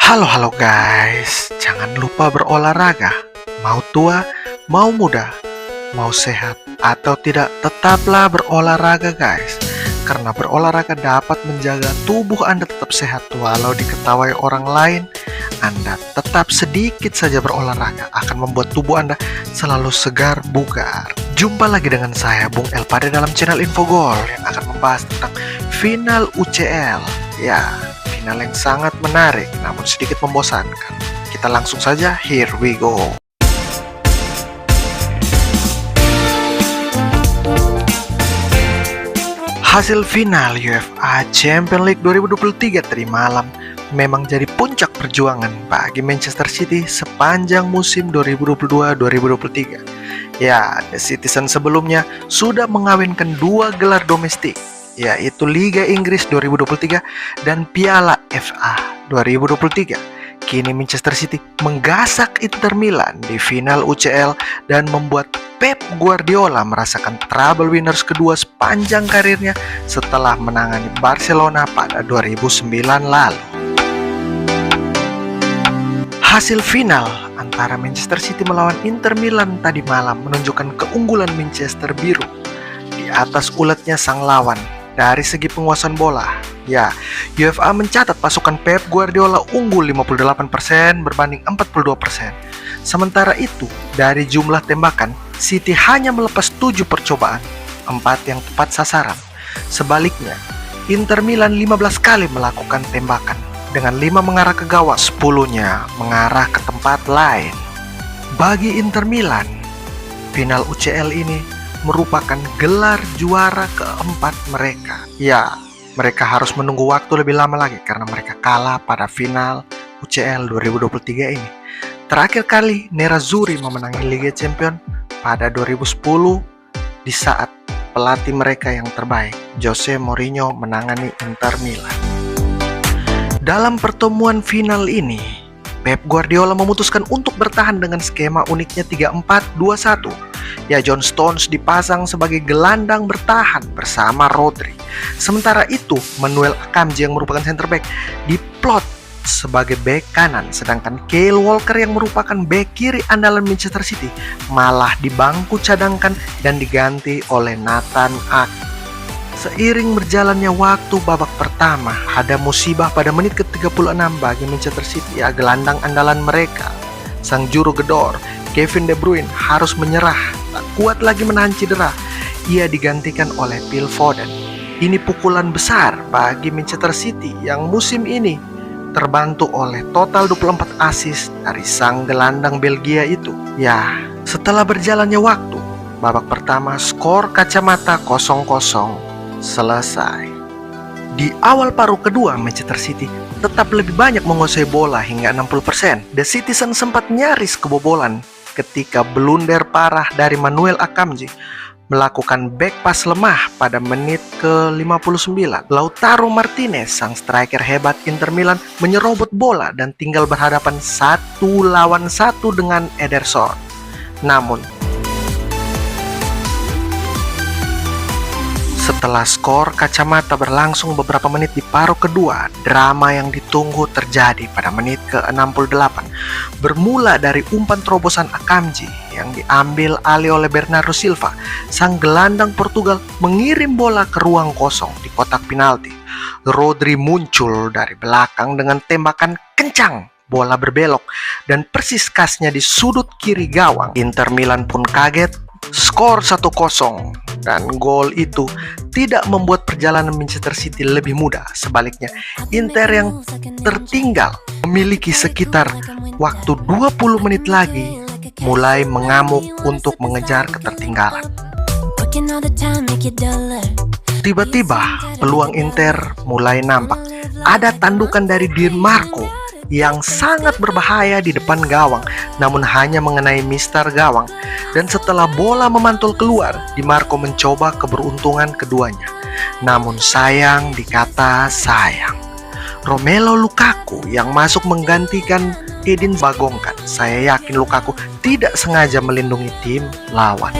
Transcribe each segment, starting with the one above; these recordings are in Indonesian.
Halo guys, jangan lupa berolahraga. Mau tua, mau muda, mau sehat atau tidak, tetaplah berolahraga guys. Karena berolahraga dapat menjaga tubuh Anda tetap sehat. Walau diketahui orang lain, Anda tetap sedikit saja berolahraga akan membuat tubuh Anda selalu segar bugar. Jumpa lagi dengan saya Bung El pada dalam channel Infogol yang akan membahas tentang final UCL. Ya, final yang sangat menarik namun sedikit membosankan. Kita langsung saja, here we go. Hasil final UEFA Champions League 2023 tadi malam memang jadi puncak perjuangan bagi Manchester City sepanjang musim 2022-2023. Ya, The Citizen sebelumnya sudah mengawinkan dua gelar domestik, yaitu Liga Inggris 2023 dan Piala FA 2023. Kini Manchester City menggasak Inter Milan di final UCL dan membuat Pep Guardiola merasakan treble winners kedua sepanjang karirnya setelah menangani Barcelona pada 2009 lalu. Hasil final antara Manchester City melawan Inter Milan tadi malam menunjukkan keunggulan Manchester Biru di atas uletnya sang lawan. Dari segi penguasaan bola, ya, UEFA mencatat pasukan Pep Guardiola unggul 58% berbanding 42%. Sementara itu, dari jumlah tembakan, City hanya melepas 7 percobaan, 4 yang tepat sasaran. Sebaliknya, Inter Milan 15 kali melakukan tembakan, dengan 5 mengarah ke gawang, 10-nya mengarah ke tempat lain. Bagi Inter Milan, final UCL ini merupakan gelar juara keempat mereka. Ya, mereka harus menunggu waktu lebih lama lagi karena mereka kalah pada final UCL 2023 ini. Terakhir kali Nerazzurri memenangi Liga Champions pada 2010 di saat pelatih mereka yang terbaik, Jose Mourinho, menangani Inter Milan. Dalam pertemuan final ini, Pep Guardiola memutuskan untuk bertahan dengan skema uniknya 3-4-2-1. Ya, John Stones dipasang sebagai gelandang bertahan bersama Rodri. Sementara itu, Manuel Akanji yang merupakan center back diplot sebagai back kanan, sedangkan Kyle Walker yang merupakan back kiri andalan Manchester City malah di bangku cadangkan dan diganti oleh Nathan Ake. Seiring berjalannya waktu babak pertama, ada musibah pada menit ke-36 bagi Manchester City. Ya, gelandang andalan mereka, sang juru gedor Kevin De Bruyne harus menyerah, tak kuat lagi menahan cedera. Ia digantikan oleh Phil Foden. Ini pukulan besar bagi Manchester City yang musim ini terbantu oleh total 24 assist dari sang gelandang Belgia itu. Ya, setelah berjalannya waktu, babak pertama skor kacamata 0-0 selesai. Di awal paruh kedua, Manchester City tetap lebih banyak menguasai bola hingga 60%. The Citizen sempat nyaris kebobolan ketika blunder parah dari Manuel Akanji melakukan back pass lemah pada menit ke-59. Lautaro Martinez, sang striker hebat Inter Milan, menyerobot bola dan tinggal berhadapan 1-1 dengan Ederson. Namun, setelah skor kacamata berlangsung beberapa menit di paruh kedua, drama yang ditunggu terjadi pada menit ke-68. Bermula dari umpan terobosan Akanji yang diambil alih oleh Bernardo Silva, sang gelandang Portugal mengirim bola ke ruang kosong di kotak penalti. Rodri muncul dari belakang dengan tembakan kencang. Bola berbelok dan persis kasnya di sudut kiri gawang. Inter Milan pun kaget, skor 1-0. Dan gol itu tidak membuat perjalanan Manchester City lebih mudah. Sebaliknya, Inter yang tertinggal memiliki sekitar waktu 20 menit lagi mulai mengamuk untuk mengejar ketertinggalan. Tiba-tiba peluang Inter mulai nampak. Ada tandukan dari Di Marco yang sangat berbahaya di depan gawang, namun hanya mengenai mistar gawang. Dan setelah bola memantul keluar, Di Marco mencoba keberuntungan keduanya. Namun sayang dikata sayang. Romelu Lukaku yang masuk menggantikan Edin bagongkan. Saya yakin Lukaku tidak sengaja melindungi tim lawan.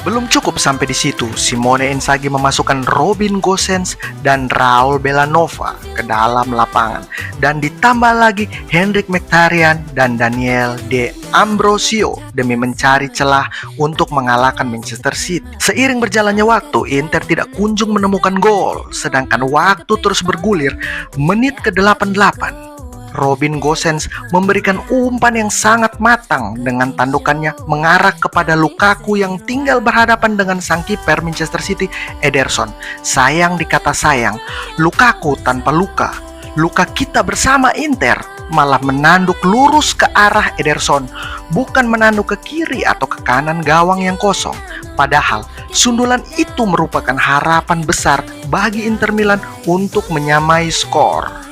Belum cukup cukup sampai di situ, Simone Inzaghi memasukkan Robin Gosens dan Raul Bellanova ke dalam lapangan, dan ditambah lagi Henrik Mkhitaryan dan Daniel De Ambrosio demi mencari celah untuk mengalahkan Manchester City. Seiring berjalannya waktu, Inter tidak kunjung menemukan gol, sedangkan waktu terus bergulir. Menit ke-88, Robin Gosens memberikan umpan yang sangat matang dengan tandukannya mengarah kepada Lukaku yang tinggal berhadapan dengan sang kiper Manchester City, Ederson. Sayang dikata sayang, Lukaku tanpa luka. Luka kita bersama Inter malah menanduk lurus ke arah Ederson, bukan menanduk ke kiri atau ke kanan gawang yang kosong. Padahal sundulan itu merupakan harapan besar bagi Inter Milan untuk menyamai skor.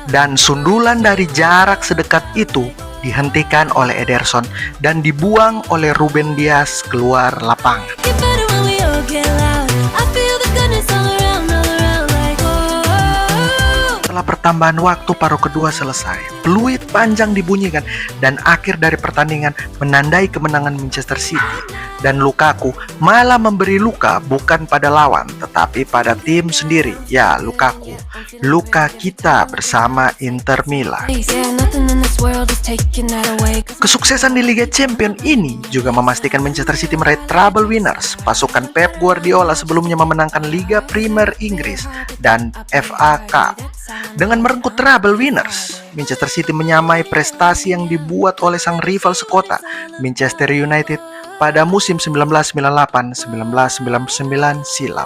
Dan sundulan dari jarak sedekat itu dihentikan oleh Ederson dan dibuang oleh Ruben Dias keluar lapangan. Setelah pertambahan waktu paruh kedua selesai, peluit panjang dibunyikan dan akhir dari pertandingan menandai kemenangan Manchester City. Dan Lukaku malah memberi luka bukan pada lawan tetapi pada tim sendiri. Ya, Lukaku, luka kita bersama Inter Milan. Kesuksesan di Liga Champions ini juga memastikan Manchester City meraih treble winners. Pasukan Pep Guardiola sebelumnya memenangkan Liga Premier Inggris dan FA Cup. Dengan merengkuh treble winners, Manchester City menyamai prestasi yang dibuat oleh sang rival sekota, Manchester United, pada musim 1998-1999 silam.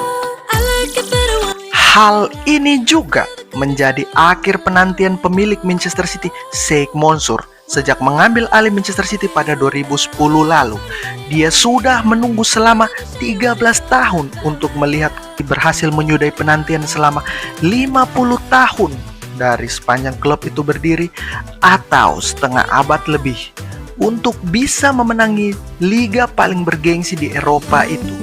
Hal ini juga menjadi akhir penantian pemilik Manchester City, Sheikh Mansour, sejak mengambil alih Manchester City pada 2010 lalu. Dia sudah menunggu selama 13 tahun untuk melihat berhasil menyudahi penantian selama 50 tahun dari sepanjang klub itu berdiri, atau setengah abad lebih, untuk bisa memenangi liga paling bergengsi di Eropa itu.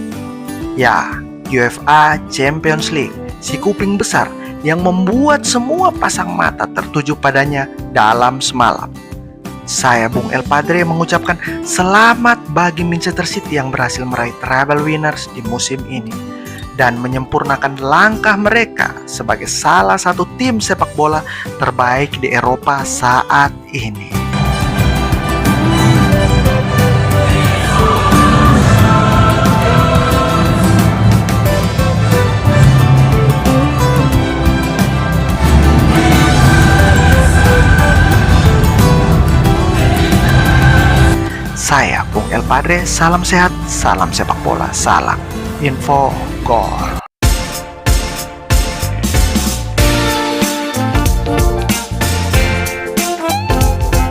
Ya, UEFA Champions League, si kuping besar yang membuat semua pasang mata tertuju padanya dalam semalam. Saya Bung El Padre mengucapkan selamat bagi Manchester City yang berhasil meraih treble winners di musim ini dan menyempurnakan langkah mereka sebagai salah satu tim sepak bola terbaik di Eropa saat ini. Saya Bung El Padre, salam sehat, salam sepak bola, salam info gol.